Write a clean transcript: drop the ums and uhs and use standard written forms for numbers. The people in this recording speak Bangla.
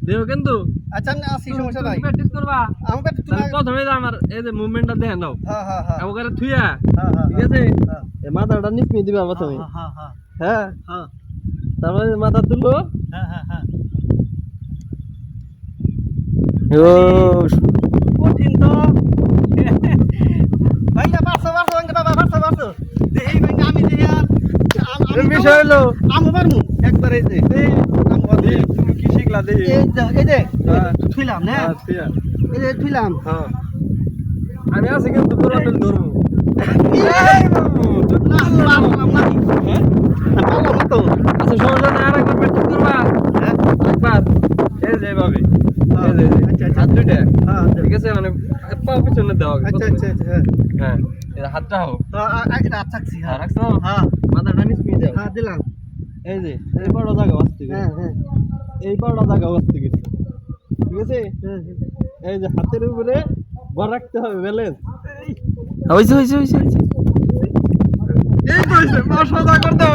দেও কিন্তু আচ্ছা না আসি সমস্যা নাই প্র্যাকটিস করবা আমাকে তুমি প্রথমে আমার এই যে মুভমেন্টটা দেখে নাও হ্যাঁ হ্যাঁ হ্যাঁ ওখানে থুইয়া হ্যাঁ ঠিক আছে হ্যাঁ এই মাথাটা নিচে দিবা প্রথমে হ্যাঁ হ্যাঁ হ্যাঁ হ্যাঁ তারপরে মাথা তুলো হ্যাঁ হ্যাঁ হ্যাঁ ও কঠিন তো ভাই না পারছো বাবা পারছো দেখি ভাই আমি দেখি আর বিষয় হলো আমি পারমু একবার এই যে আমি পারমু তুমি কি শিখলা দেখি এই যে হ্যাঁ। থুইলাম না থুইয়া এই যে থুইলাম হ্যাঁ আমি আছে কিন্তু পুরো দিন ধরবো না পারলাম না হ্যাঁ পারলাম না তো আচ্ছা সমস্যা নাই আরেকবার প্র্যাকটিস করবা হ্যাঁ একবার এই যে এইভাবে এই যে আচ্ছা, আচ্ছা। হাত দুইটা হ্যাঁ ঠিক আছে মানে পা পিছনে দেওয়া আচ্ছা আচ্ছা আচ্ছা হ্যাঁ এই হাতটা হোক এটা থাকছি হ্যাঁ হ্যাঁ রাখছো হ্যাঁ মাথাটা নিচে দাও হ্যাঁ দিলাম এই যে এই বড় জায়গা আসতে হ্যাঁ হ্যাঁ এই বড় জায়গা আসতে গেছে ঠিক আছে এই যে হাতের উপরে ভর রাখতে হবে ব্যালেন্স হইছে এই তো হইছে 500 করতে হবে